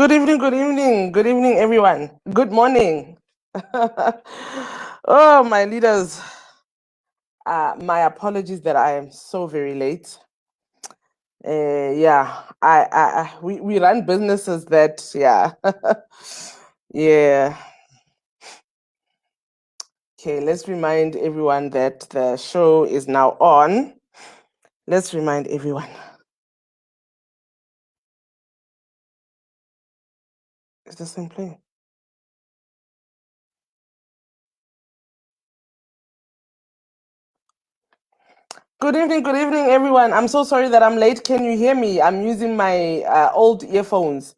Good evening, good evening, everyone. Good morning. Oh, my leaders. My apologies that I am so very late. Yeah, we run businesses that, yeah, yeah. Okay, let's remind everyone that the show is now on. Let's remind everyone. Is this thing playing? Good evening, everyone. I'm so sorry that I'm late. Can you hear me? I'm using my old earphones.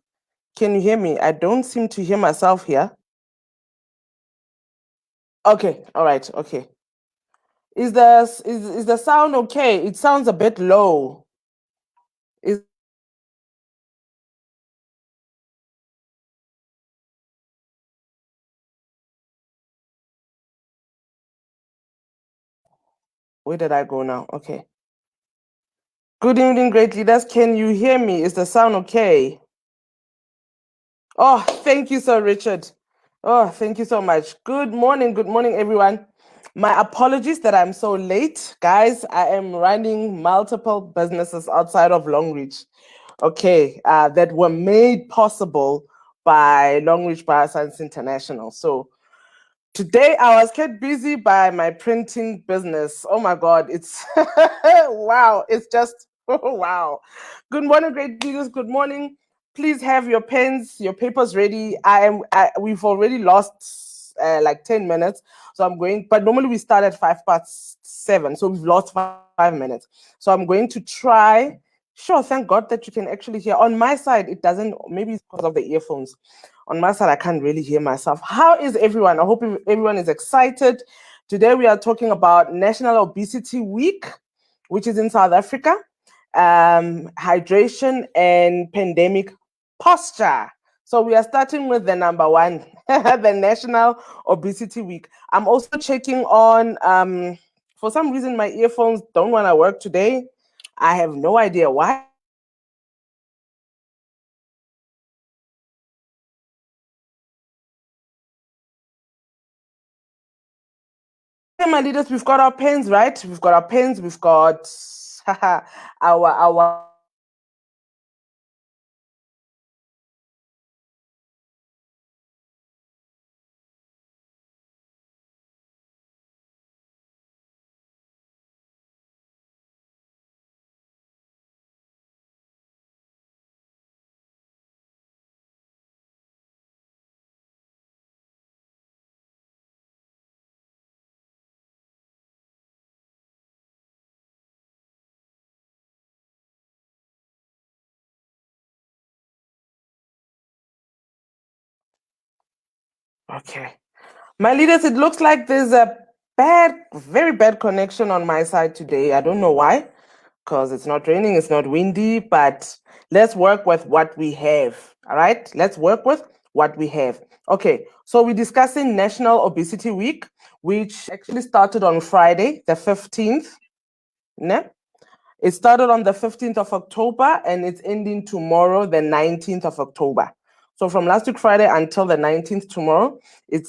Can you hear me? I don't seem to hear myself here. Okay, all right, okay. Is the sound okay? It sounds a bit low. Is Where did I go now? Okay. Good evening, great leaders. Can you hear me? Is the sound okay? Oh, thank you, Sir Richard. Oh, thank you so much. Good morning, everyone. My apologies that I'm so late. Guys, I am running multiple businesses outside of Longreach, okay, that were made possible by Longreach Bioscience International. So today I was kept busy by my printing business. Oh my God, it's wow, it's just wow. Good morning, great leaders. Good morning. Please have your pens, your papers ready. We've already lost like 10 minutes. So I'm going, but normally we start at 7:05. So we've lost 5 minutes. So I'm going to try. Sure, thank God that you can actually hear. On my side, it doesn't, maybe it's because of the earphones. On my side, I can't really hear myself. How is everyone? I hope everyone is excited. Today, we are talking about National Obesity Week, which is in South Africa, hydration and pandemic posture. So we are starting with the number one, the National Obesity Week. I'm also checking on, for some reason, my earphones don't want to work today. I have no idea why. My leaders, we've got our pens, right? We've got our pens, we've got our okay. My leaders, it looks like there's a very bad connection on my side today. I don't know why, because it's not raining, it's not windy, but let's work with what we have. All right, let's work with what we have. Okay, so we're discussing National Obesity Week, which actually started on Friday, the 15th. Ne? It started on the 15th of October and it's ending tomorrow, the 19th of October. So from last week Friday until the 19th tomorrow, it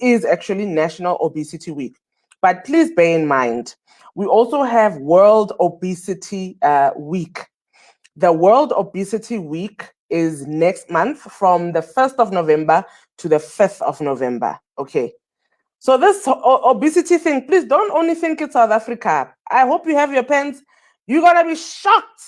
is actually National Obesity Week. But please bear in mind, we also have World Obesity Week. The World Obesity Week is next month from the 1st of November to the 5th of November. Okay. So this obesity thing, please don't only think it's South Africa. I hope you have your pens. You're going to be shocked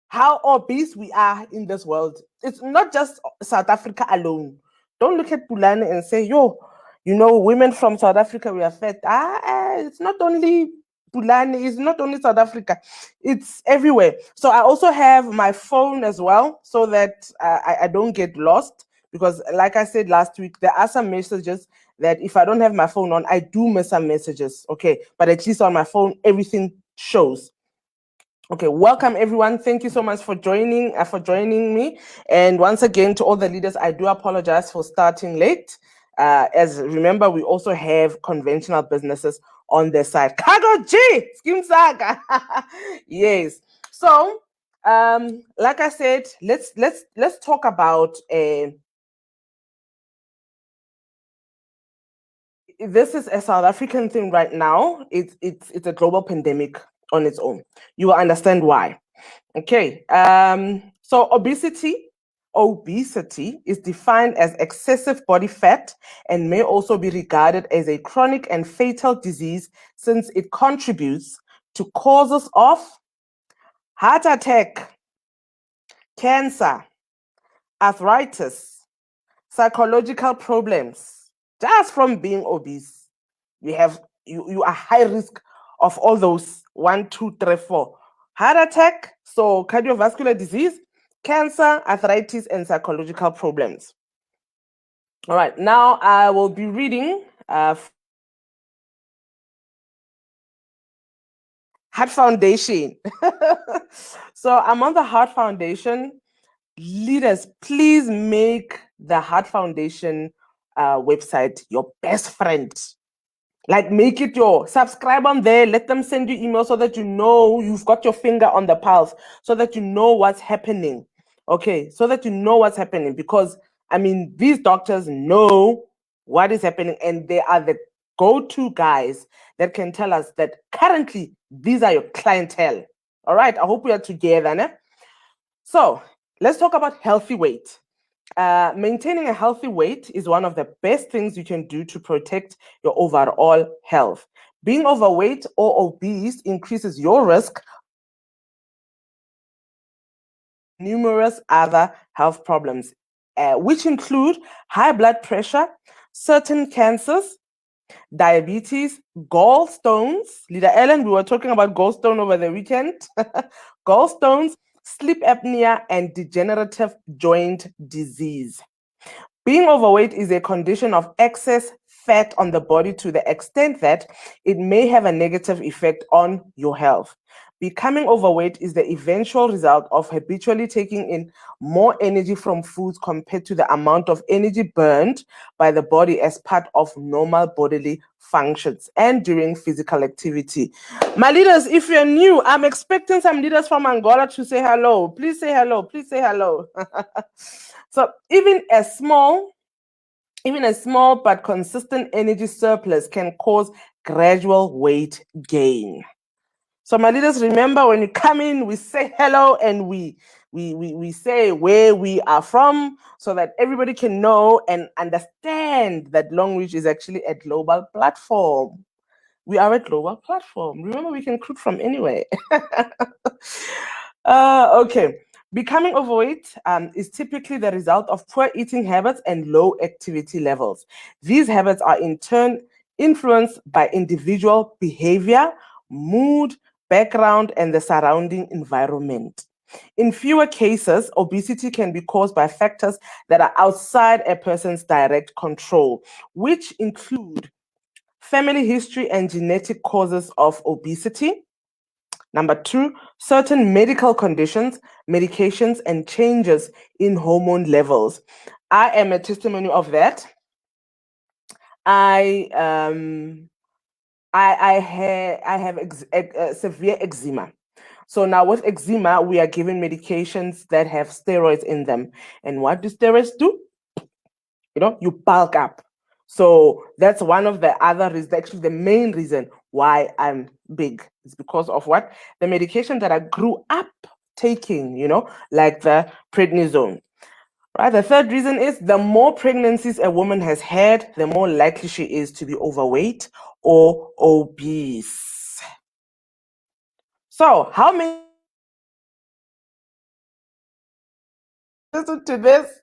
how obese we are in this world. It's not just South Africa alone. Don't look at Pulani and say, yo, women from South Africa, we are fat. It's not only Pulani, it's not only South Africa. It's everywhere. So I also have my phone as well so that I don't get lost. Because like I said last week, there are some messages that if I don't have my phone on, I do miss some messages. Okay, but at least on my phone, everything shows. Okay, welcome everyone. Thank you so much for joining me. And once again, to all the leaders, I do apologize for starting late. As remember, we also have conventional businesses on their side. Cargo G, Skim Saga. Yes. So Like I said, let's talk about this is a South African thing right now. It's a global pandemic on its own. You will understand why. Okay. So obesity is defined as excessive body fat and may also be regarded as a chronic and fatal disease since it contributes to causes of heart attack, cancer, arthritis, psychological problems just from being obese. You are high risk of all those 1, 2, 3, 4. Heart attack, so cardiovascular disease, cancer, arthritis, and psychological problems. All right, now I will be reading Heart Foundation. So I'm on the Heart Foundation. Leaders, please make the Heart Foundation website your best friend. Like, make it your subscribe on there. Let them send you emails so that you know you've got your finger on the pulse, so that you know what's happening. Okay, so that you know what's happening, because I mean, these doctors know what is happening, and they are the go-to guys that can tell us that currently these are your clientele. All right, I hope we are together. Né? So let's talk about healthy weight. Maintaining a healthy weight is one of the best things you can do to protect your overall health. Being overweight or obese increases your risk of numerous other health problems, which include high blood pressure, certain cancers, diabetes, gallstones. Leader Ellen, we were talking about gallstone over the weekend. Gallstones, sleep apnea, and degenerative joint disease. Being overweight is a condition of excess fat on the body to the extent that it may have a negative effect on your health. Becoming overweight is the eventual result of habitually taking in more energy from foods compared to the amount of energy burned by the body as part of normal bodily functions and during physical activity. My leaders, if you're new, I'm expecting some leaders from Angola to say hello. Please say hello. Please say hello. So even a small but consistent energy surplus can cause gradual weight gain. So my leaders, remember, when you come in, we say hello and we say where we are from, so that everybody can know and understand that Longreach is actually a global platform. We are a global platform. Remember, we can recruit from anywhere. Okay. Becoming overweight is typically the result of poor eating habits and low activity levels. These habits are in turn influenced by individual behavior, mood, background, and the surrounding environment. In fewer cases, obesity can be caused by factors that are outside a person's direct control, which include family history and genetic causes of obesity. Number 2, certain medical conditions, medications, and changes in hormone levels. I am a testimony of that. I have severe eczema. So now with eczema, we are given medications that have steroids in them. And what do steroids do? You bulk up. So that's one of the other reasons, actually the main reason why I'm big. It's because of what? The medication that I grew up taking, like the prednisone. Right. The third reason is the more pregnancies a woman has had, the more likely she is to be overweight or obese. So how many listen to this?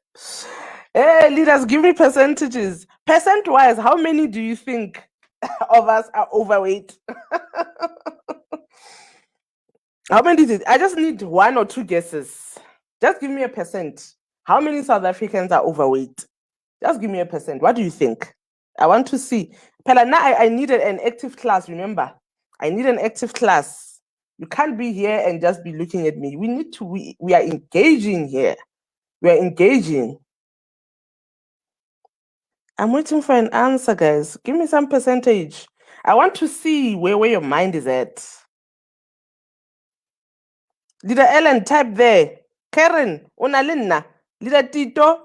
Hey, leaders, give me percentages. Percent-wise, how many do you think of us are overweight? How many is it? I just need 1 or 2 guesses. Just give me a percent. How many South Africans are overweight? Just give me a percent. What do you think? I want to see. Pela, now I needed an active class, remember? I need an active class. You can't be here and just be looking at me. We are engaging here. We are engaging. I'm waiting for an answer, guys. Give me some percentage. I want to see where your mind is at. Leader Ellen, type there. Karen, unalinna. Leader Tito,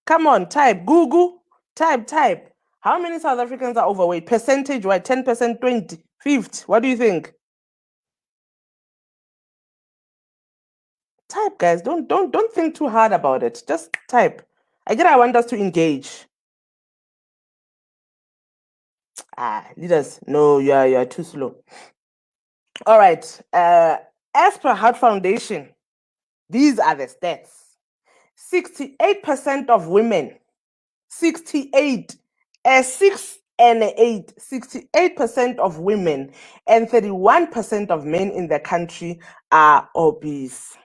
come on, type. Google, type. How many South Africans are overweight? Percentage-wise, 10%, 20, 50. What do you think? Type, guys. Don't think too hard about it. Just type. I want us to engage. Leaders, no, you are too slow. All right. As per Heart Foundation, these are the stats. 68% of women, 68, 6 and 8, 68% of women and 31% of men in the country are obese.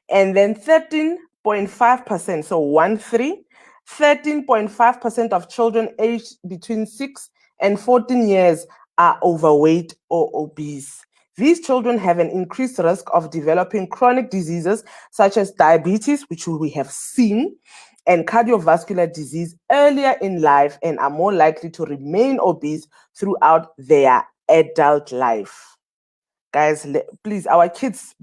And then 13.5%, so 13.5% of children aged between 6 and 14 years are overweight or obese. These children have an increased risk of developing chronic diseases such as diabetes, which we have seen, and cardiovascular disease earlier in life and are more likely to remain obese throughout their adult life. Guys, please, our kids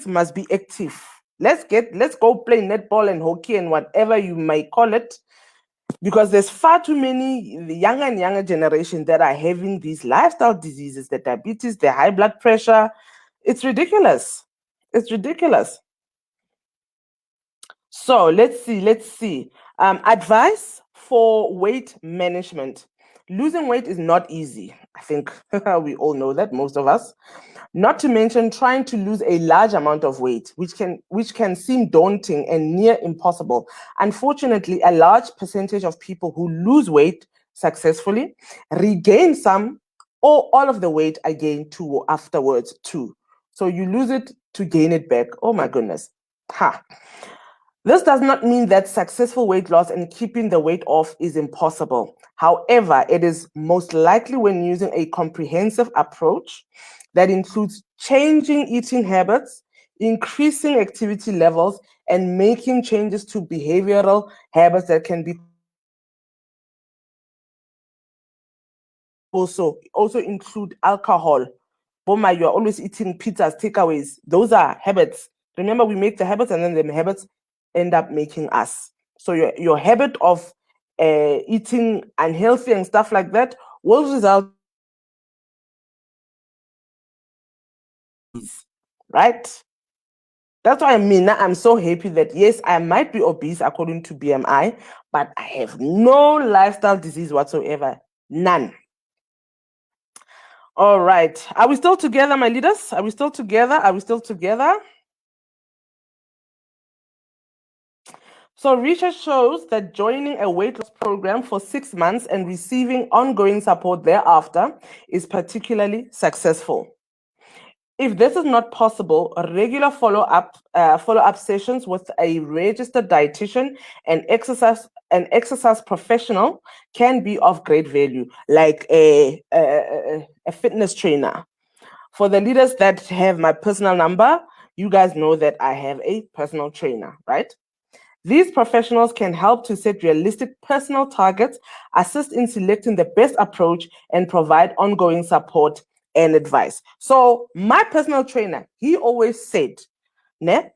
must be active. Let's go play netball and hockey and whatever you might call it, because there's far too many younger and younger generation that are having these lifestyle diseases, the diabetes, the high blood pressure. It's ridiculous. It's ridiculous. So let's see. Advice for weight management. Losing weight is not easy. I think we all know that, most of us. Not to mention trying to lose a large amount of weight, which can seem daunting and near impossible. Unfortunately, a large percentage of people who lose weight successfully regain some or all of the weight again too afterwards too. So you lose it to gain it back. Oh my goodness. This does not mean that successful weight loss and keeping the weight off is impossible. However, it is most likely when using a comprehensive approach that includes changing eating habits, increasing activity levels, and making changes to behavioral habits that can be also include alcohol. Boma, you're always eating pizzas, takeaways. Those are habits. Remember, we make the habits and then the habits end up making us. So your habit of eating unhealthy and stuff like that will result, right? That's why I'm so happy that yes, I might be obese according to BMI, but I have no lifestyle disease whatsoever. None. All right. Are we still together, my leaders? Are we still together? So research shows that joining a weight loss program for 6 months and receiving ongoing support thereafter is particularly successful. If this is not possible, regular follow-up sessions with a registered dietitian and exercise professional can be of great value, like a fitness trainer. For the leaders that have my personal number, you guys know that I have a personal trainer, right? These professionals can help to set realistic personal targets, assist in selecting the best approach, and provide ongoing support and advice. So my personal trainer, he always said that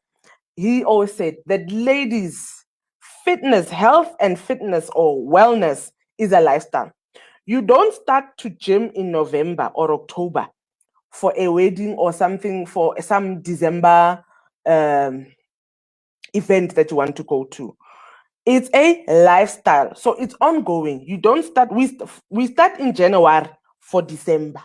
ladies, health and fitness or wellness is a lifestyle. You don't start to gym in November or October for a wedding or something, for some December event that you want to go to. It's a lifestyle, so it's ongoing. You don't start, we start in January for December.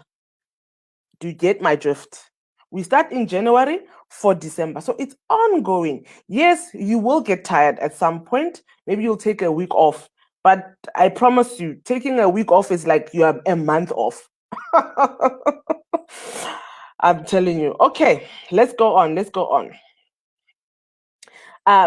Do you get my drift? We start in January for December, so it's ongoing. Yes, you will get tired at some point. Maybe you'll take a week off, but I promise you, taking a week off is like you have a month off. I'm telling you. Okay, let's go on.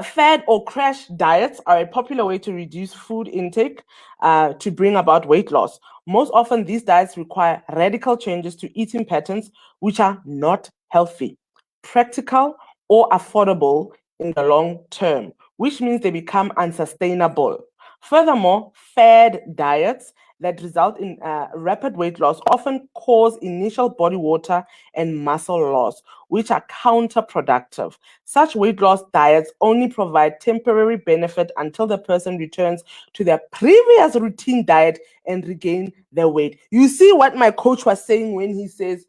Fad or crash diets are a popular way to reduce food intake to bring about weight loss. Most often, these diets require radical changes to eating patterns, which are not healthy, practical, or affordable in the long term, which means they become unsustainable. Furthermore, fad diets that result in rapid weight loss often cause initial body water and muscle loss, which are counterproductive. Such weight loss diets only provide temporary benefit until the person returns to their previous routine diet and regain their weight. You see what my coach was saying when he says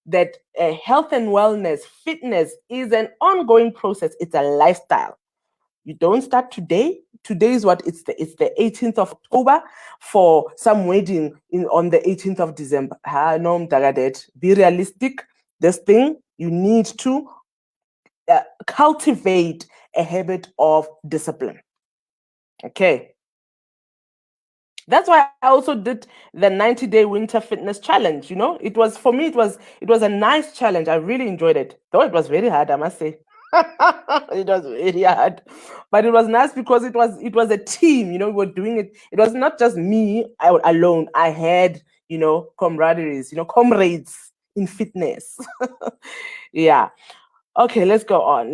that health and wellness, fitness is an ongoing process. It's a lifestyle. You don't start today. Today is what? It's the 18th of October for some wedding on the 18th of December. No, be realistic. This thing, you need to cultivate a habit of discipline. Okay. That's why I also did the 90-day winter fitness challenge. It was, for me, it was a nice challenge. I really enjoyed it, though it was very hard, I must say. It was very hard, but it was nice because it was a team. We were doing it. It was not just me alone. I had camaraderies, comrades in fitness. Yeah. Okay, let's go on.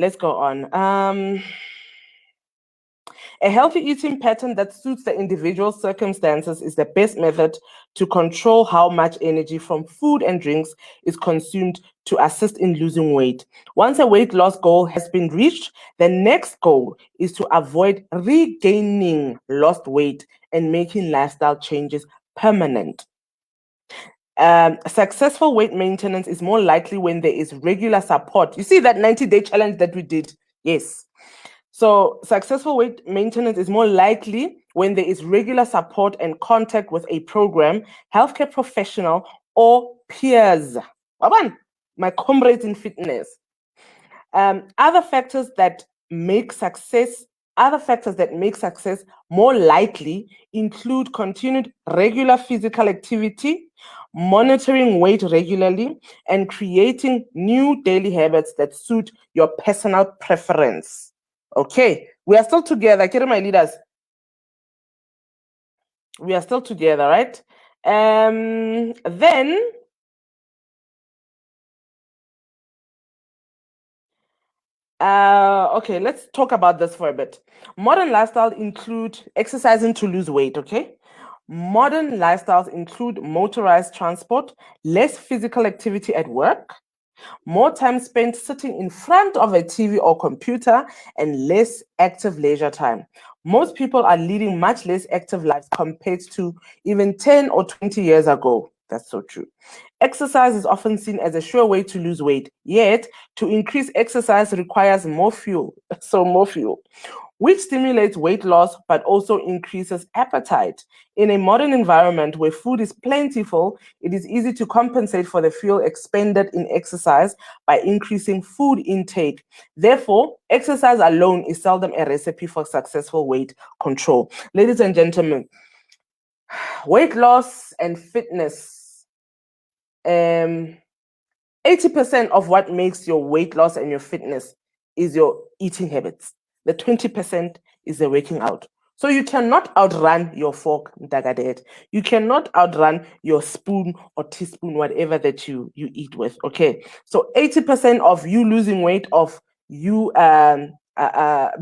A healthy eating pattern that suits the individual's circumstances is the best method to control how much energy from food and drinks is consumed to assist in losing weight. Once a weight loss goal has been reached, the next goal is to avoid regaining lost weight and making lifestyle changes permanent. Successful weight maintenance is more likely when there is regular support. You see that 90-day challenge that we did? Yes. So successful weight maintenance is more likely when there is regular support and contact with a program, healthcare professional, or peers. My comrades in fitness. Other factors that make success more likely include continued regular physical activity, monitoring weight regularly, and creating new daily habits that suit your personal preference. Okay, we are still together. Kiri, my leaders. We are still together, right? Then okay, let's talk about this for a bit. Modern lifestyles include exercising to lose weight, okay? Modern lifestyles include motorized transport, less physical activity at work, more time spent sitting in front of a TV or computer, and less active leisure time. Most people are leading much less active lives compared to even 10 or 20 years ago. That's so true. Exercise is often seen as a sure way to lose weight, yet to increase exercise requires more fuel, which stimulates weight loss but also increases appetite. In a modern environment where food is plentiful, it is easy to compensate for the fuel expended in exercise by increasing food intake. Therefore, exercise alone is seldom a recipe for successful weight control. Ladies and gentlemen, weight loss and fitness, 80% of what makes your weight loss and your fitness is your eating habits. The 20% is the working out. So you cannot outrun your fork, Dagadet. You cannot outrun your spoon or teaspoon, whatever that you eat with. Okay. So 80% of you losing weight, of you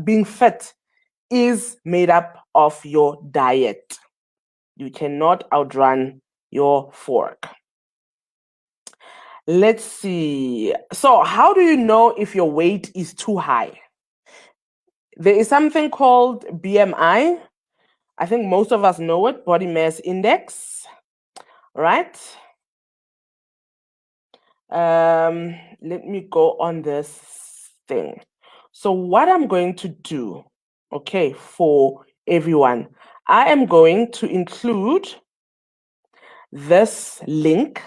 being fit, is made up of your diet. You cannot outrun your fork. Let's see. So how do you know if your weight is too high? There is something called BMI. I think most of us know it, body mass index, right? Let me go on this thing. So what I'm going to do, okay, for everyone, I am going to include this link.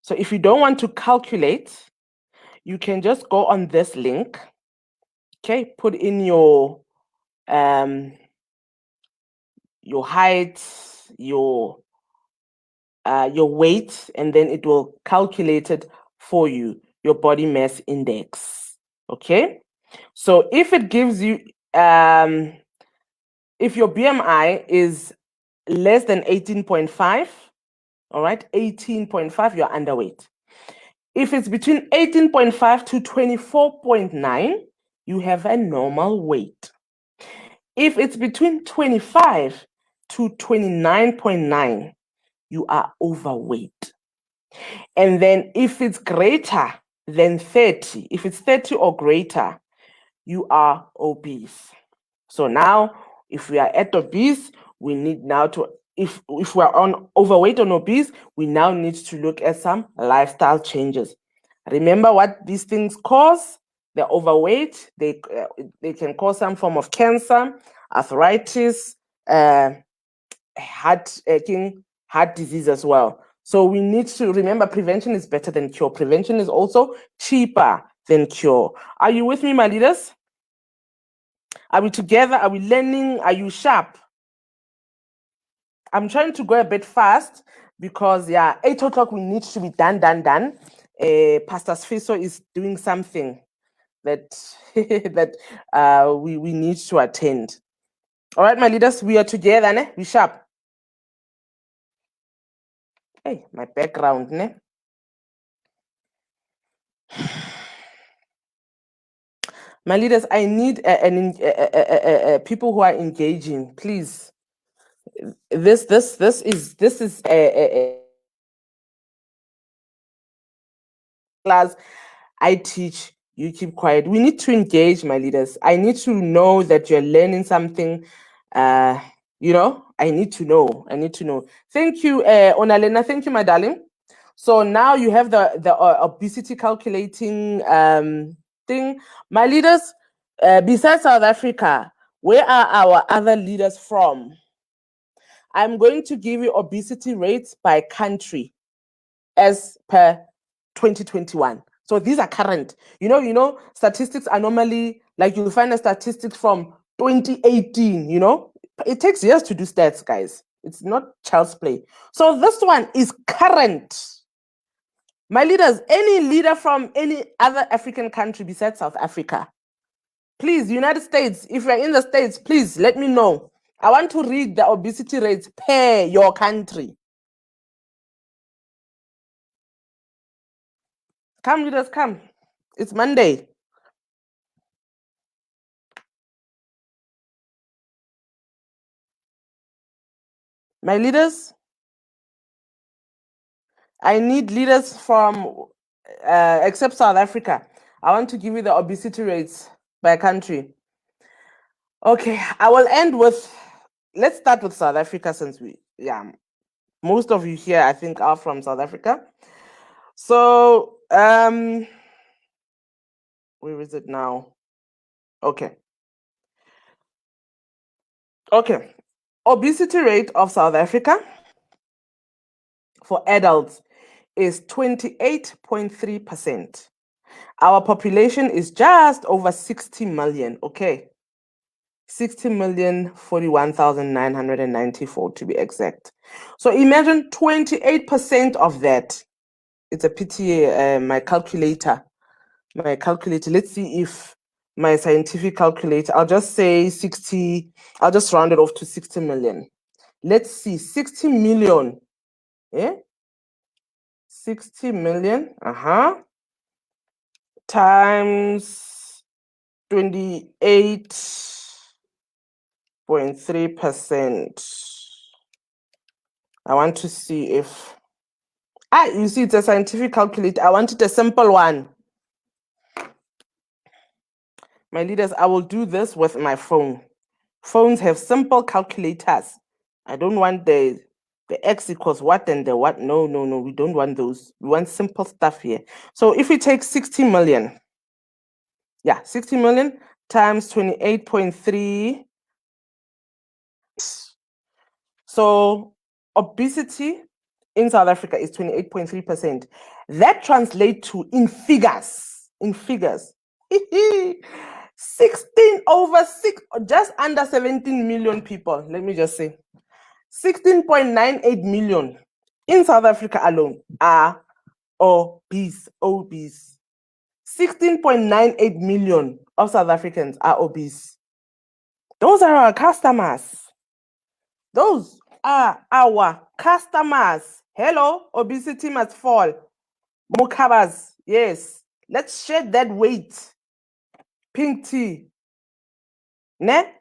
So if you don't want to calculate, you can just go on this link. Okay, put in your height, your weight, and then it will calculate it for you, your body mass index. Okay, so if it gives you if your BMI is less than 18.5, all right, 18.5, you're underweight. If it's between 18.5 to 24.9, you have a normal weight. If it's between 25 to 29.9, you are overweight. And then if it's greater than 30, if it's 30 or greater, you are obese. So now, if we are at obese, we need now to, if we are on overweight and obese, we now need to look at some lifestyle changes. Remember what these things cause? They're overweight. They can cause some form of cancer, arthritis, heart disease as well. So we need to remember prevention is better than cure. Prevention is also cheaper than cure. Are you with me, my leaders? Are we together? Are we learning? Are you sharp? I'm trying to go a bit fast because, 8 o'clock we need to be done. Pastor Sfiso is doing something that that we need to attend. All right, my leaders, we are together, ne? We sharp. Hey, my background, ne? My leaders, I need people who are engaging, please. This is a class I teach. You keep quiet. We need to engage, my leaders. I need to know that you're learning something. I need to know. Thank you, Onalena. Thank you, my darling. So now you have the obesity calculating thing. My leaders, besides South Africa, where are our other leaders from? I'm going to give you obesity rates by country as per 2021. So these are current. Statistics are normally, like you'll find a statistics from 2018, It takes years to do stats, guys. It's not child's play. So this one is current. My leaders, any leader from any other African country besides South Africa, please, United States, if you're in the States, please let me know. I want to read the obesity rates per your country. Come, leaders, come. It's Monday. My leaders, I need leaders from, except South Africa. I want to give you the obesity rates by country. Okay, I will end with, let's start with South Africa since most of you here, I think, are from South Africa. So, where is it now? Okay. Obesity rate of South Africa for adults is 28.3%. Our population is just over 60 million, okay? 60,041,994 to be exact. So imagine 28% of that. It's a pity, my calculator. Let's see if my scientific calculator, I'll just say 60, I'll just round it off to 60 million. Let's see, 60 million. 60 million, times 28.3%. I want to see if, you see, it's a scientific calculator. I wanted a simple one. My leaders, I will do this with my phone. Phones have simple calculators. I don't want the X equals what and the what. No, we don't want those. We want simple stuff here. So if we take 60 million, 60 million times 28.3. So obesity in South Africa is 28.3%. That translates to, in figures, 16 over 6, just under 17 million people. Let me just say 16.98 million in South Africa alone are obese. 16.98 million of South Africans are obese. Those are our customers. Those are our customers. Hello, obesity must fall. Mukabas, yes. Let's shed that weight. Pink tea. Ne?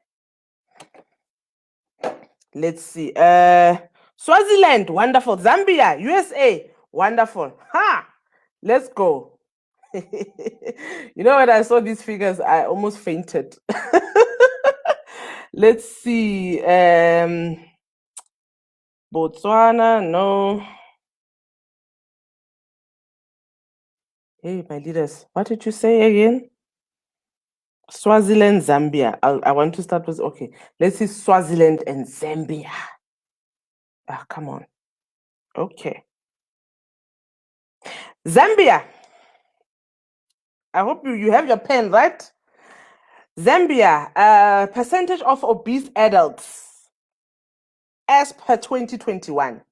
Let's see. Swaziland, wonderful. Zambia, USA, wonderful. Ha! Let's go. You know, when I saw these figures, I almost fainted. Let's see. Botswana, no. Hey, my leaders, what did you say again? Swaziland, Zambia. I want to start with, okay, let's see Swaziland and Zambia. Ah, come on. Okay. Zambia. I hope you have your pen, right? Zambia, percentage of obese adults as per 2021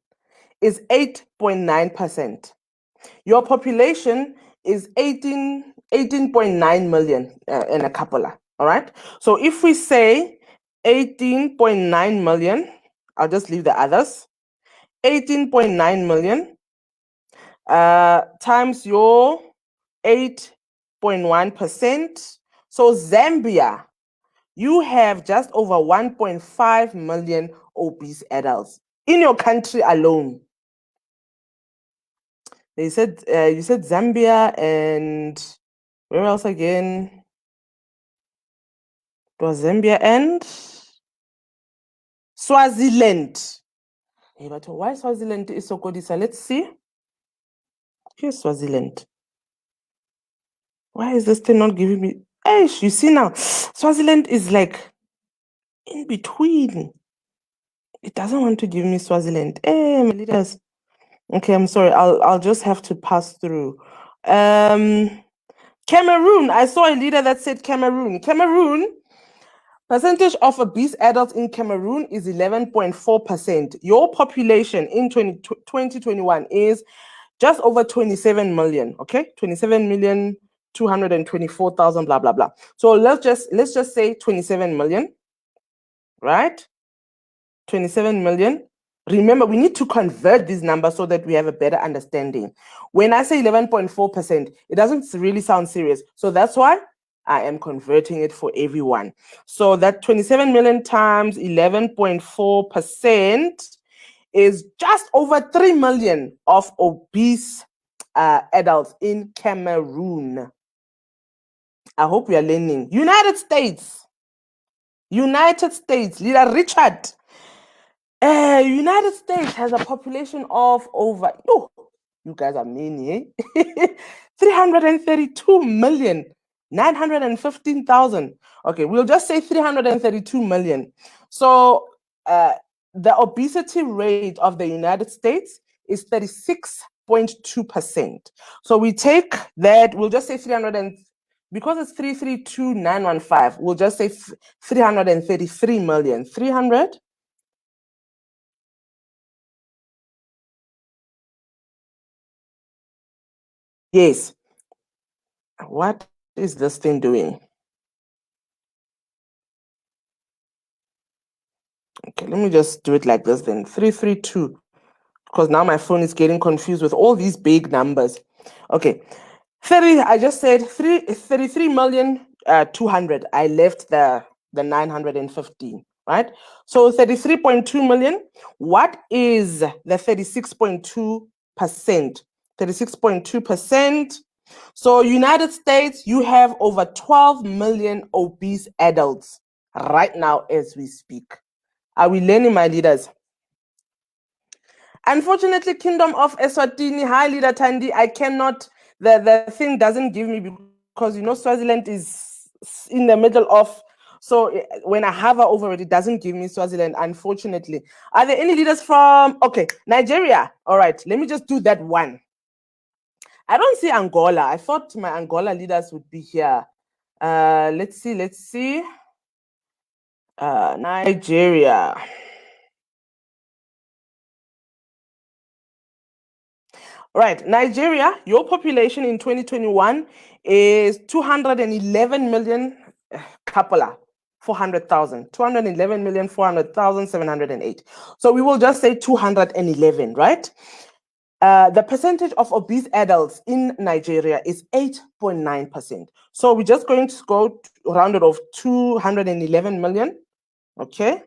is 8.9%. Your population is 18.9 million and a couple. All right. So if we say 18.9 million, I'll just leave the others. 18.9 million times your 8.1%. So Zambia, you have just over 1.5 million obese adults in your country alone. They said you said Zambia and where else again? It was Zambia and Swaziland. Hey, but why Swaziland is so good? Let's see. Here's Swaziland. Why is this thing not giving me? Hey, you see now, Swaziland is like in between. It doesn't want to give me Swaziland. Hey, my leaders. Okay, I'm sorry. I'll just have to pass through. Cameroon. I saw a leader that said Cameroon. Cameroon. Percentage of obese adults in Cameroon is 11.4%. Your population in 2021 is just over 27 million, okay? 27,224,000, blah, blah, blah. So let's just say 27 million, right? 27 million. Remember, we need to convert these numbers so that we have a better understanding. When I say 11.4%, it doesn't really sound serious. So that's why I am converting it for everyone. So that 27 million times 11.4% is just over 3 million of obese adults in Cameroon. I hope we are learning. United States, leader Richard. United States has a population of over, you guys are many, eh? 332,915,000. Okay, we'll just say 332 million. So the obesity rate of the United States is 36.2%. So we take that, we'll just say 300, because it's 332,915, we'll just say 333 million. 300? Yes. What is this thing doing? Okay, let me just do it like this then. 332. Because now my phone is getting confused with all these big numbers. Okay. I just said 33 million 200. I left the 915, right? So 33.2 million. What is the 36.2%? 36.2%. So United States, you have over 12 million obese adults right now as we speak. Are we learning, my leaders? Unfortunately, Kingdom of Eswatini, hi leader Tandi, I cannot, the thing doesn't give me, because Swaziland is in the middle of, so when I hover over it, it doesn't give me Swaziland, unfortunately. Are there any leaders from, okay, Nigeria? All right, let me just do that one. I don't see Angola. I thought my Angola leaders would be here. Let's see. Nigeria. Right, Nigeria, your population in 2021 is 211 million, Kapala, 400,000, 211,400,708. So we will just say 211, right? The percentage of obese adults in Nigeria is 8.9%. So we're just going to go rounded off 211 million, okay?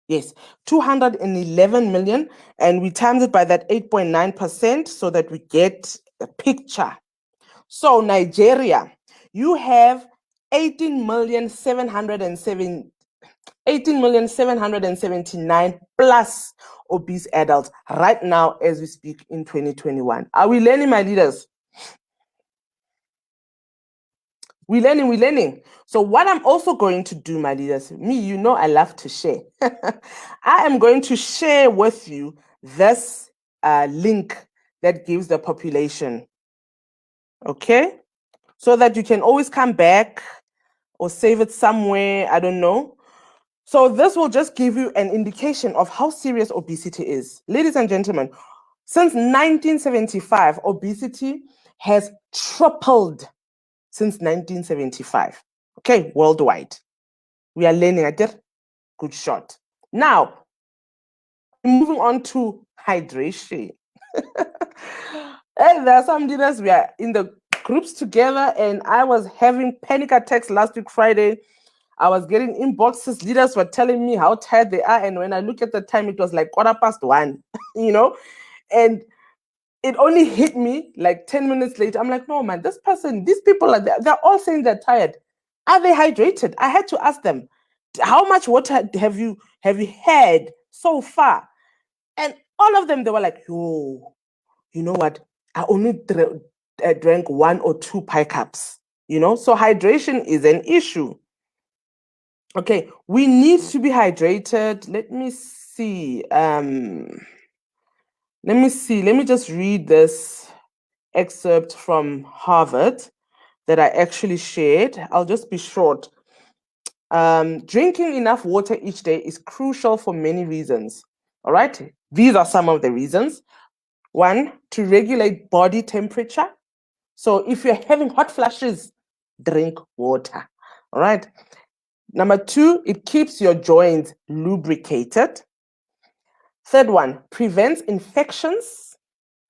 Yes, 211 million, and we times it by that 8.9% so that we get a picture. So Nigeria, you have 18,779 plus obese adults right now as we speak in 2021. Are we learning, my leaders? We're learning. So what I'm also going to do, my leaders, I love to share. I am going to share with you this link that gives the population. Okay? So that you can always come back or save it somewhere, I don't know. So this will just give you an indication of how serious obesity is. Ladies and gentlemen, since 1975, obesity has tripled since 1975. Okay, worldwide. We are learning. I did good shot. Now, moving on to hydration. Hey, there are some leaders, we are in the groups together, and I was having panic attacks last week, Friday. I was getting inboxes. Leaders were telling me how tired they are. And when I look at the time, it was like 1:15, and it only hit me like 10 minutes later. I'm like, no, man, these people they're all saying they're tired. Are they hydrated? I had to ask them, how much water have you had so far? And all of them, they were like, yo, you know what? I only drank 1 or 2 pie cups, So hydration is an issue. Okay, we need to be hydrated. Let me see. Let me just read this excerpt from Harvard that I actually shared. I'll just be short. Drinking enough water each day is crucial for many reasons. All right, these are some of the reasons. 1, to regulate body temperature. So if you're having hot flashes, drink water. All right. Number 2, it keeps your joints lubricated. 3rd one, prevents infections.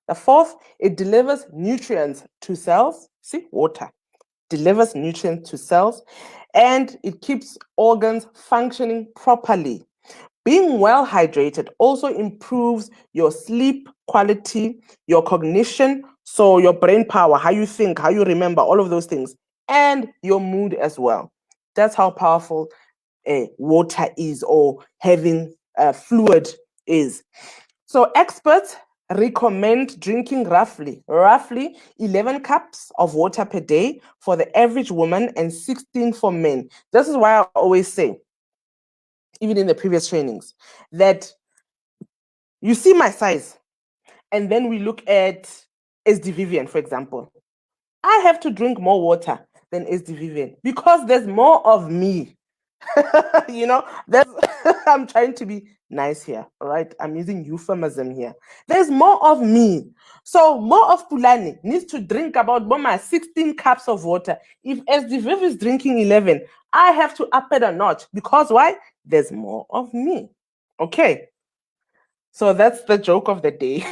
The 4th, it delivers nutrients to cells. See, water delivers nutrients to cells, and it keeps organs functioning properly. Being well hydrated also improves your sleep quality, your cognition, so your brain power, how you think, how you remember, all of those things, and your mood as well. That's how powerful water is, or having fluid is. So experts recommend drinking roughly 11 cups of water per day for the average woman and 16 for men. This is why I always say, even in the previous trainings, that you see my size, and then we look at SD Vivian, for example. I have to drink more water than SD Vivian because there's more of me. I'm trying to be nice here, all right? I'm using euphemism here. There's more of me. So more of Pulani needs to drink about 16 cups of water. If SDVIV is drinking 11, I have to up it a notch because why? There's more of me. Okay. So that's the joke of the day.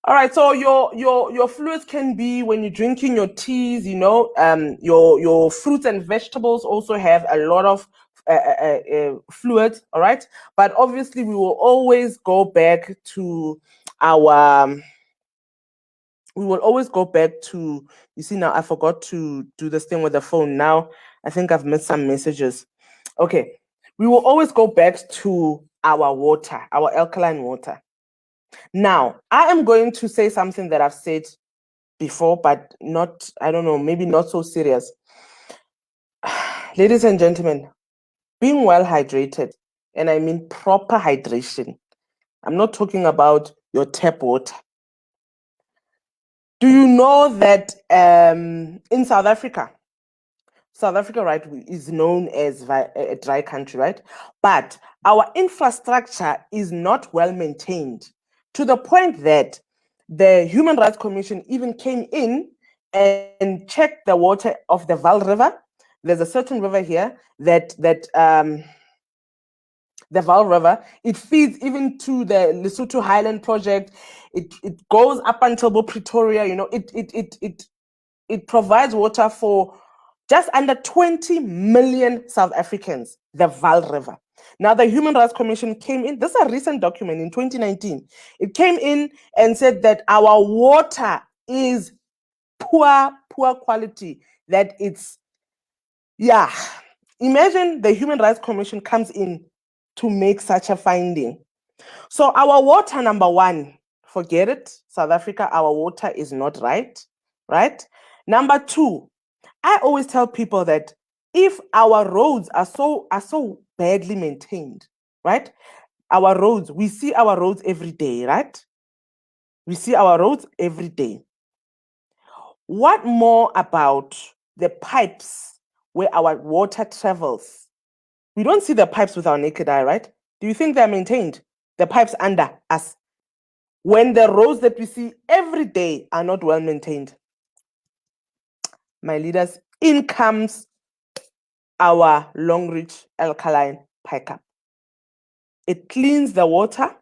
All right, so your fluids can be when you're drinking your teas, your fruits and vegetables also have a lot of fluid, all right? But obviously we will always go back to you see, now I forgot to do this thing with the phone. Now I think I've missed some messages. Okay, we will always go back to our water, our alkaline water. Now, I am going to say something that I've said before, but not, I don't know, maybe not so serious. Ladies and gentlemen, being well hydrated, and I mean proper hydration. I'm not talking about your tap water. Do you know that in South Africa, right, is known as a dry country, right? But our infrastructure is not well maintained, to the point that the Human Rights Commission even came in and checked the water of the Vaal River. There's a certain river here that the Vaal River, it feeds even to the Lesotho Highland Project. It goes up until Pretoria. It provides water for just under 20 million South Africans, the Vaal River. Now, the Human Rights Commission came in, this is a recent document in 2019. It came in and said that our water is poor quality, that it's, yeah. Imagine the Human Rights Commission comes in to make such a finding. So our water, number one, forget it, South Africa, our water is not right? Number two, I always tell people that if our roads are so badly maintained, right? Our roads, we see our roads every day, right? We see our roads every day. What more about the pipes where our water travels? We don't see the pipes with our naked eye, right? Do you think they're maintained? The pipes under us. When the roads that we see every day are not well maintained. My leaders, in comes our long-reach alkaline pickup. It cleans the water,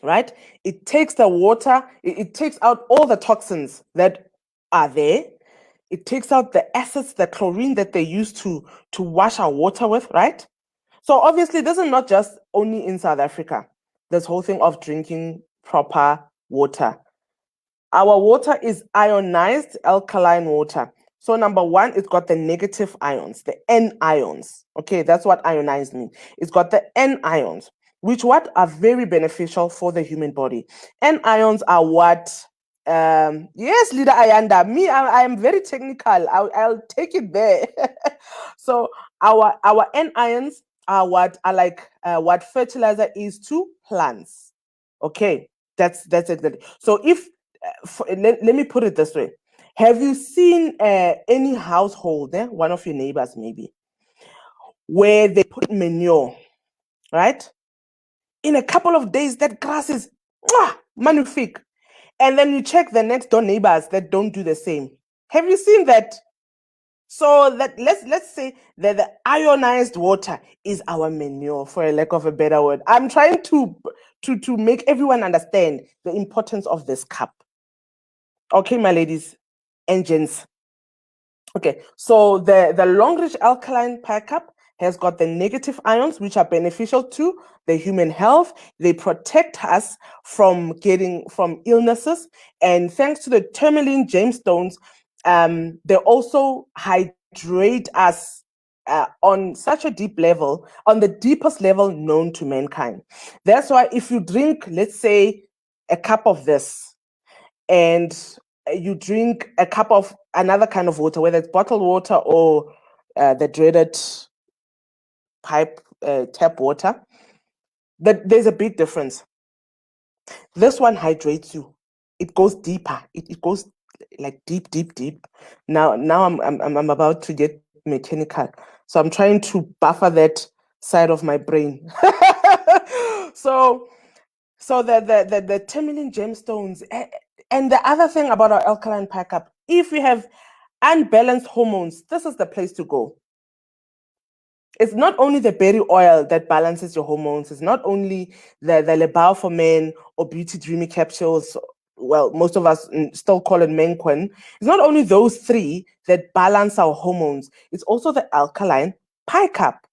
right? It takes the water, it takes out all the toxins that are there. It takes out the acids, the chlorine that they use to wash our water with, right? So obviously, this is not just only in South Africa, this whole thing of drinking proper water. Our water is ionized alkaline water. So number one, it's got the negative ions, the N ions. Okay, that's what ionized means. It's got the N ions, which what are very beneficial for the human body. N ions are what, yes, Leader Ayanda, me, I am very technical. I'll take it there. So our N ions are what are like what fertilizer is to plants. Okay, that's it. So if let me put it this way. Have you seen any household, one of your neighbors maybe, where they put manure, right? In a couple of days, that grass is magnifique. And then you check the next door neighbors that don't do the same. Have you seen that? So that let's say that the ionized water is our manure, for a lack of a better word. I'm trying to make everyone understand the importance of this cup. Okay, my ladies and gents. Okay, so the long-reach alkaline pickup has got the negative ions, which are beneficial to the human health. They protect us from illnesses, and thanks to the tourmaline gemstones, they also hydrate us on such a deep level, on the deepest level known to mankind. That's why if you drink, let's say, a cup of this, and you drink a cup of another kind of water, whether it's bottled water or the dreaded pipe tap water, there's a big difference. This one hydrates you. It goes deeper. It goes like deep. Now I'm about to get mechanical, so I'm trying to buffer that side of my brain. So the tourmaline gemstones. And the other thing about our alkaline pickup, if we have unbalanced hormones, this is the place to go. It's not only the berry oil that balances your hormones. It's not only the Lebao for men or Beauty Dreamy capsules. Well, most of us still call it Menquen. It's not only those three that balance our hormones. It's also the alkaline pickup.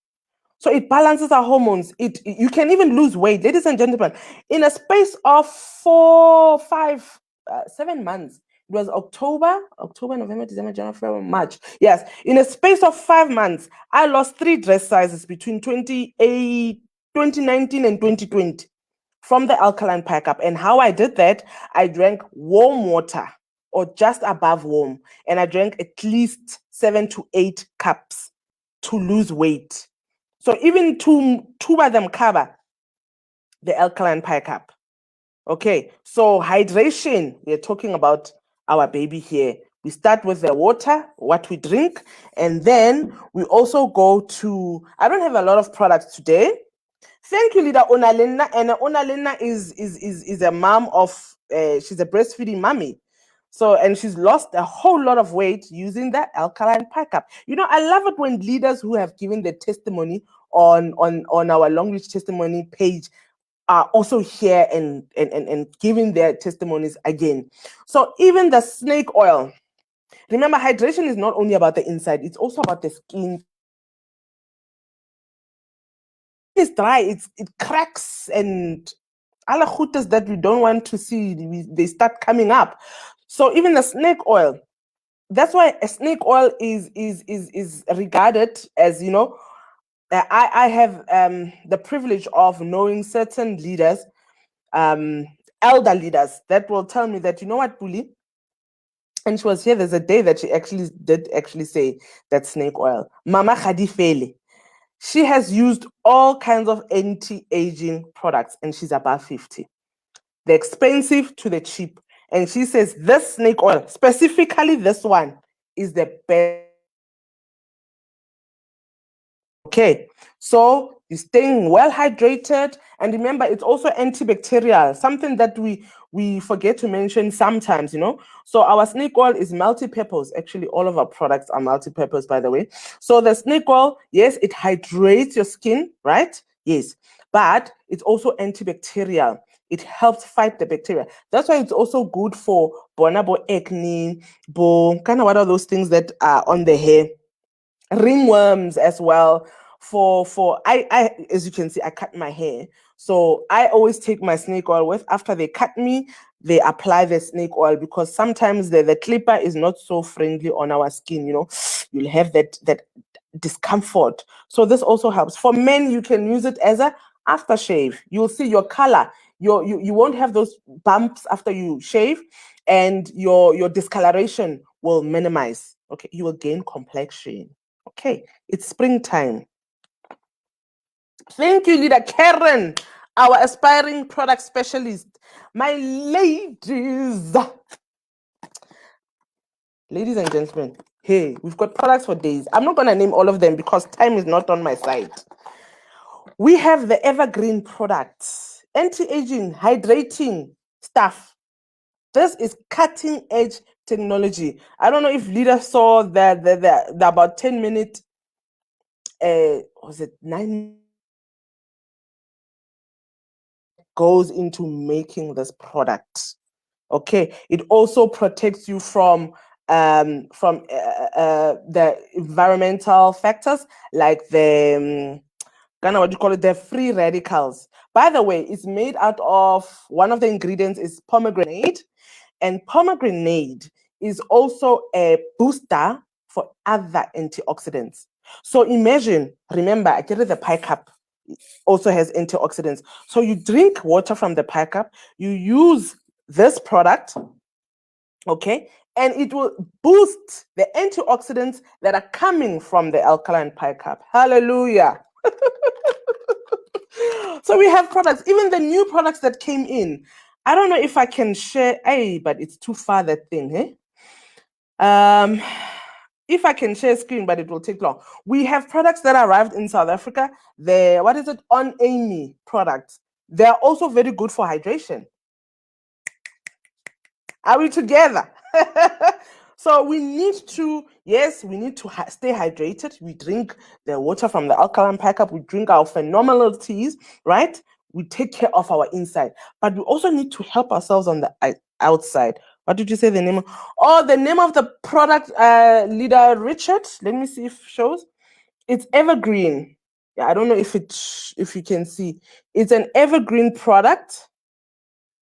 So it balances our hormones. You can even lose weight, ladies and gentlemen, in a space of 4, 5, 7 months. It was October, November, December, January, February, March. Yes, in a space of 5 months, I lost 3 dress sizes between 2019 and 2020 from the alkaline pickup. And how I did that, I drank warm water or just above warm, and I drank at least 7 to 8 cups to lose weight. So even two of them cover the alkaline pickup. Okay, so hydration, we're talking about our baby here. We start with the water, what we drink, and then we also go to, I don't have a lot of products today. Thank you, Leader Onalena. And Onalena is a mom of, she's a breastfeeding mommy. So, and she's lost a whole lot of weight using that alkaline pickup. You know, I love it when leaders who have given their testimony on our long reach testimony page are also here and giving their testimonies again. So even the snake oil, Remember, hydration is not only about the inside, it's also about the skin. It's dry, it cracks, and alle goedes that we don't want to see, they start coming up. So even the snake oil, that's why a snake oil is regarded as, you know, I have the privilege of knowing certain leaders, elder leaders, that will tell me that, you know what, Bully, and she was here, there's a day that she actually did actually say that snake oil, Mama Khadifele, she has used all kinds of anti-aging products and she's above 50. The expensive to the cheap. And she says this snake oil, specifically this one, is the best. Okay, so you're staying well hydrated, and remember, it's also antibacterial, something that we forget to mention sometimes, you know. So our snake oil is multi-purpose. Actually, all of our products are multi-purpose, by the way. So the snake oil, yes, it hydrates your skin, right? Yes, but it's also antibacterial. It helps fight the bacteria. That's why it's also good for bonabo acne, kind of what are those things that are on the hair, ringworms as well. For I as you can see, I cut my hair, so I always take my snake oil with. After they cut me, they apply the snake oil, because sometimes the clipper is not so friendly on our skin, you know. You'll have that discomfort. So this also helps. For men, you can use it as a aftershave. You'll see your color, you won't have those bumps after you shave, and your discoloration will minimize. Okay, you will gain complexion. Okay, it's springtime. Thank you, Leader Karen, our aspiring product specialist. My ladies and gentlemen, hey, we've got products for days. I'm not going to name all of them because time is not on my side. We have the evergreen products, anti-aging, hydrating stuff. This is cutting edge technology. I don't know if Leader saw the about 10-minute, was it 9 goes into making this product. Okay, it also protects you from the environmental factors, like the kind of what you call it, the free radicals. By the way, it's made out of, one of the ingredients is pomegranate, and pomegranate is also a booster for other antioxidants. So imagine, remember, I get it, the pie cup also has antioxidants. So you drink water from the pie cup, you use this product, okay, and it will boost the antioxidants that are coming from the alkaline pie cup. Hallelujah. So we have products, even the new products that came in. I don't know if I can share, but it's too far, that thing, eh? If I can share screen, but it will take long. We have products that arrived in South Africa. The, what is it, On Amy products. They're also very good for hydration. Are we together? So we need to, yes, we need to stay hydrated. We drink the water from the alkaline pie cup. We drink our phenomenal teas, right? We take care of our inside, but we also need to help ourselves on the outside. What did you say the name of? Oh, the name of the product, Leader Richard. Let me see if it shows. It's evergreen. Yeah, I don't know if you can see. It's an evergreen product.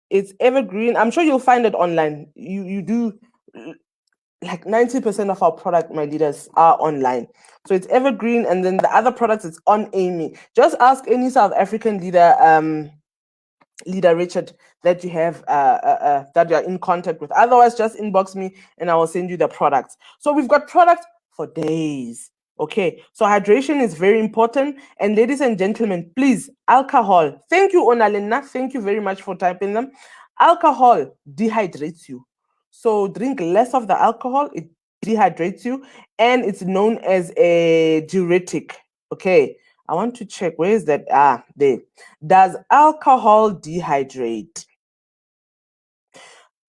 It's evergreen. I'm sure you'll find it online. You do, like 90% of our product, my leaders, are online. So it's evergreen, and then the other products, it's On Amy. Just ask any South African leader, Leader Richard, that you have that you're in contact with. Otherwise, just inbox me and I will send you the products. So we've got products for days. Okay, so hydration is very important. And ladies and gentlemen, please, alcohol. Thank you, Onalena. Thank you very much for typing them. Alcohol dehydrates you. So drink less of the alcohol. It dehydrates you, and it's known as a diuretic. Okay, I want to check. Where is that? Ah, there. Does alcohol dehydrate?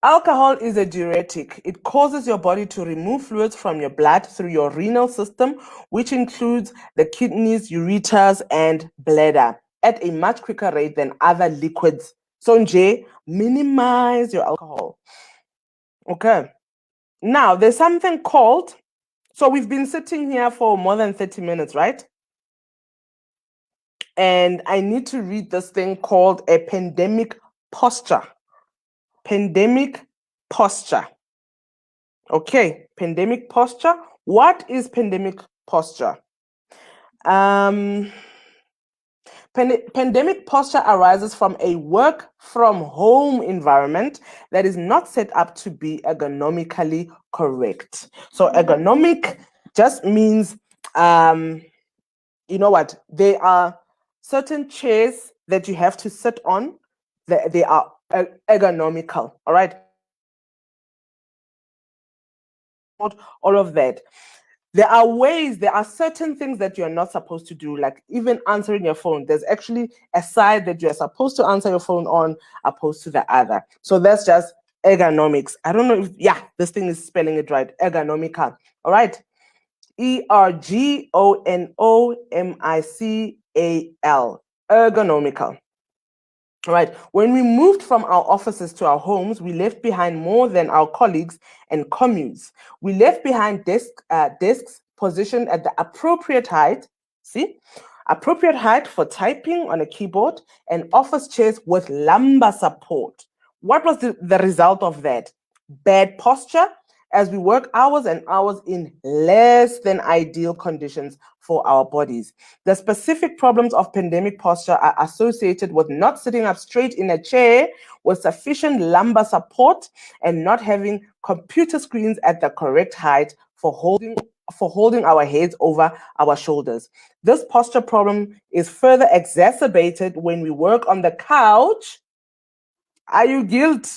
Alcohol is a diuretic. It causes your body to remove fluids from your blood through your renal system, which includes the kidneys, ureters, and bladder, at a much quicker rate than other liquids. So, Nje, minimize your alcohol. Okay. Now, there's something called, so we've been sitting here for more than 30 minutes, right? And I need to read this thing called a pandemic posture. Pandemic posture. Okay, pandemic posture. What is pandemic posture? Pandemic posture arises from a work from home environment that is not set up to be ergonomically correct. So ergonomic just means, you know what, there are certain chairs that you have to sit on, they are ergonomical, all right? All of that. There are certain things that you're not supposed to do, like even answering your phone. There's actually a side that you're supposed to answer your phone on opposed to the other. So that's just ergonomics. I don't know if, yeah, this thing is spelling it right. Ergonomical. All right. Ergonomical. Ergonomical. All right. When we moved from our offices to our homes, we left behind more than our colleagues and commutes. We left behind desks positioned at the appropriate height. See? Appropriate height for typing on a keyboard, and office chairs with lumbar support. What was the result of that? Bad posture, as we work hours and hours in less than ideal conditions for our bodies. The specific problems of pandemic posture are associated with not sitting up straight in a chair with sufficient lumbar support and not having computer screens at the correct height for holding our heads over our shoulders. This posture problem is further exacerbated when we work on the couch. Are you guilty?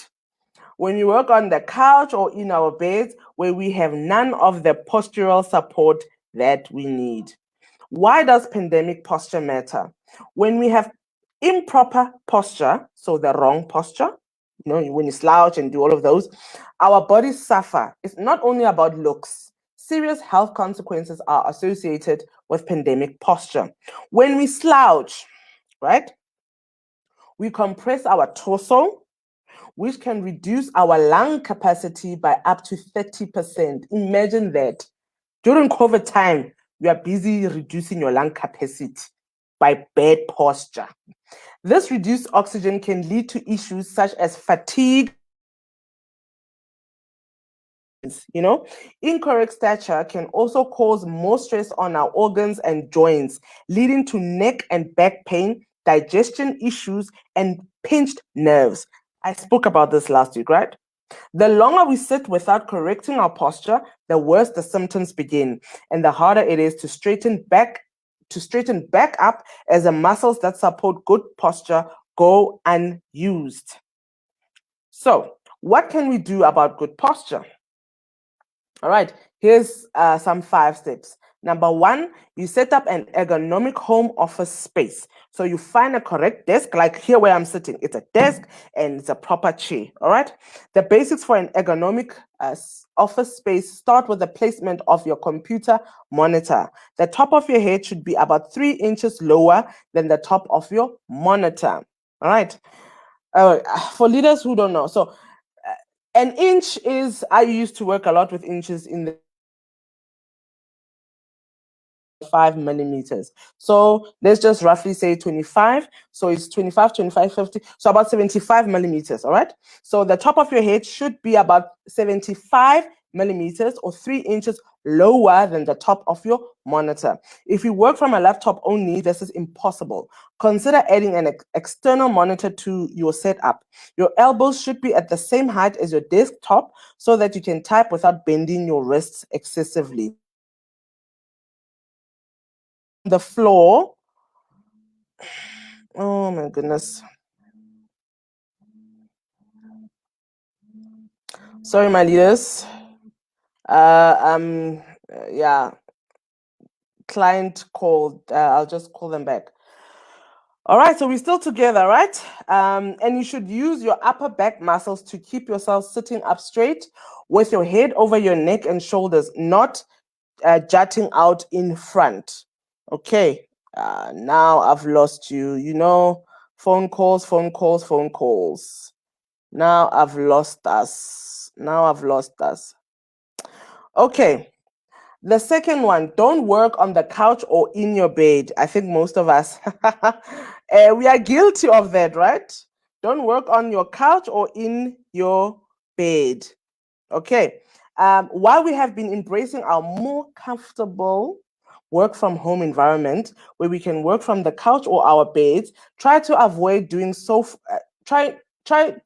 When you work on the couch or in our beds where we have none of the postural support that we need. Why does pandemic posture matter? When we have improper posture, so the wrong posture, you know, when you slouch and do all of those, our bodies suffer. It's not only about looks. Serious health consequences are associated with pandemic posture. When we slouch, right, we compress our torso, which can reduce our lung capacity by up to 30%. Imagine that. During COVID time, you are busy reducing your lung capacity by bad posture. This reduced oxygen can lead to issues such as fatigue. You know, incorrect stature can also cause more stress on our organs and joints, leading to neck and back pain, digestion issues, and pinched nerves. I spoke about this last week, right? The longer we sit without correcting our posture, the worse the symptoms begin, and the harder it is to straighten back up as the muscles that support good posture go unused. So, what can we do about good posture? All right, here's some 5 steps. Number 1, you set up an ergonomic home office space. So you find a correct desk, like here where I'm sitting. It's a desk and it's a proper chair. All right. The basics for an ergonomic office space start with the placement of your computer monitor. The top of your head should be about 3 inches lower than the top of your monitor. All right. For leaders who don't know, so an inch is, I used to work a lot with inches in the 5 millimeters. So let's just roughly say 25. So it's 25, 25, 50. So about 75 millimeters. All right. So the top of your head should be about 75 millimeters or 3 inches lower than the top of your monitor. If you work from a laptop only, this is impossible. Consider adding an external monitor to your setup. Your elbows should be at the same height as your desktop so that you can type without bending your wrists excessively. The floor. Oh my goodness. Sorry, my leaders. Yeah, client called. I'll just call them back. All right, so we're still together, right? And you should use your upper back muscles to keep yourself sitting up straight with your head over your neck and shoulders, not jutting out in front. Okay, now I've lost you. You know, phone calls, phone calls, phone calls. Now I've lost us. Okay. The second one, don't work on the couch or in your bed. I think most of us, we are guilty of that, right? Don't work on your couch or in your bed. Okay. While we have been embracing our more comfortable work from home environment where we can work from the couch or our beds, try to avoid doing so. Try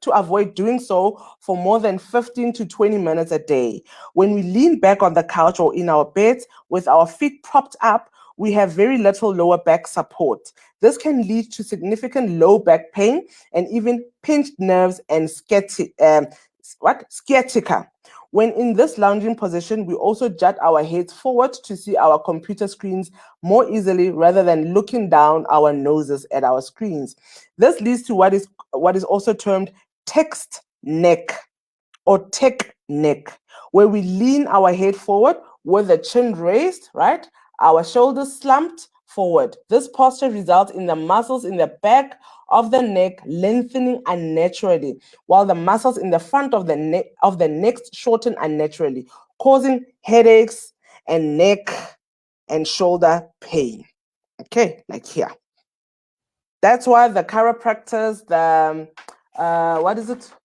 to avoid doing so for more than 15 to 20 minutes a day. When we lean back on the couch or in our beds with our feet propped up, we have very little lower back support. This can lead to significant low back pain and even pinched nerves and sciatica. When in this lounging position, we also jut our heads forward to see our computer screens more easily rather than looking down our noses at our screens. This leads to what is also termed text neck or tech neck, where we lean our head forward with the chin raised, right? Our shoulders slumped forward. This posture results in the muscles in the back of the neck lengthening unnaturally, while the muscles in the front of the neck shorten unnaturally, causing headaches and neck and shoulder pain. Okay, like here. That's why the chiropractors, the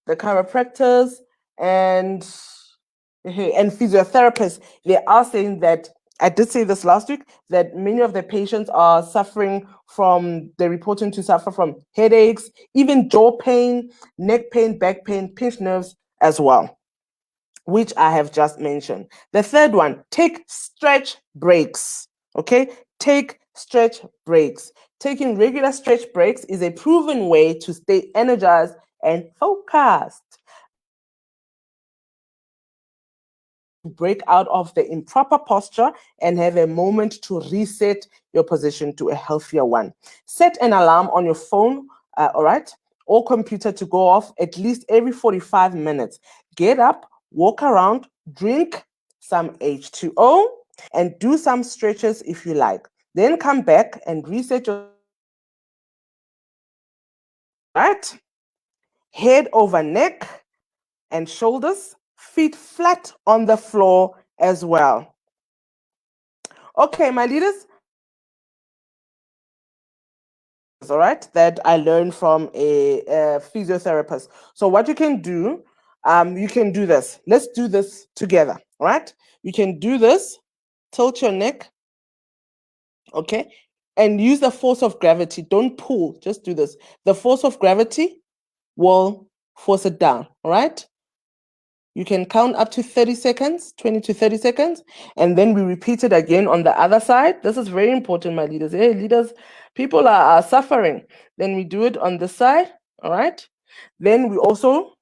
chiropractors and physiotherapists, they are saying that, I did say this last week, that many of the patients are suffering from, they're reporting to suffer from headaches, even jaw pain, neck pain, back pain, pinched nerves as well, which I have just mentioned. The third one, take stretch breaks. Okay, take stretch breaks. Taking regular stretch breaks is a proven way to stay energized and focused. Break out of the improper posture and have a moment to reset your position to a healthier one. Set an alarm on your phone, all right, or computer to go off at least every 45 minutes. Get up, walk around, drink some H2O, and do some stretches if you like. Then come back and reset your right, head over neck and shoulders, feet flat on the floor as well. Okay, my leaders, all right, that I learned from a physiotherapist. So what you can do this. Let's do this together, all right? You can do this, tilt your neck, okay? And use the force of gravity. Don't pull, just do this. The force of gravity will force it down, all right? You can count up to 30 seconds, 20 to 30 seconds, and then we repeat it again on the other side. This is very important, my leaders. Hey, leaders, people are suffering. Then we do it on the side, all right? Then we also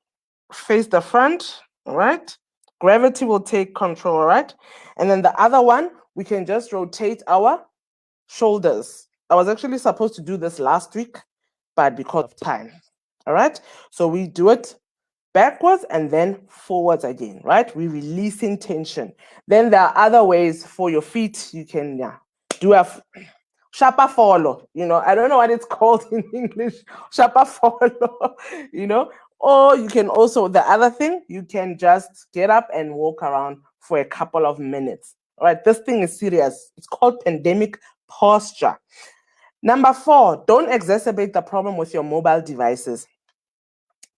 face the front, all right? Gravity will take control, all right? And then the other one, we can just rotate our shoulders. I was actually supposed to do this last week, but because of time, all right? So we do it backwards and then forwards again, right? We're releasing tension. Then there are other ways for your feet. You can do a sharper follow. I don't know what it's called in English, sharper follow, or you can also, the other thing, you can just get up and walk around for a couple of minutes. All right, this thing is serious. It's called pandemic posture. Number 4, don't exacerbate the problem with your mobile devices.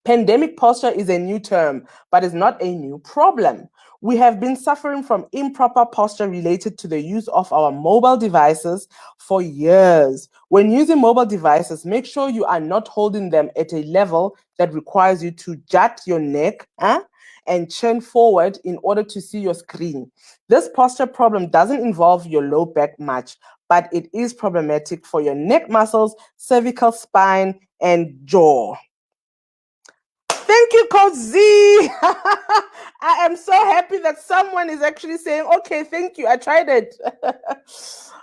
Pandemic posture is a new term, but it's not a new problem. We have been suffering from improper posture related to the use of our mobile devices for years. When using mobile devices, make sure you are not holding them at a level that requires you to jut your neck and chin forward in order to see your screen. This posture problem doesn't involve your low back much, but it is problematic for your neck muscles, cervical spine, and jaw. Thank you, Coach Z. I am so happy that someone is actually saying, okay, thank you. I tried it.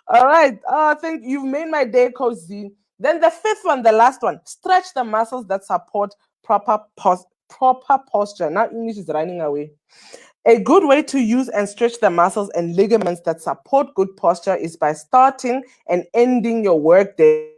All right. Oh, thank you. You've made my day, Coach Z. Then the fifth one, the last one, stretch the muscles that support proper posture. Now English is running away. A good way to use and stretch the muscles and ligaments that support good posture is by starting and ending your workday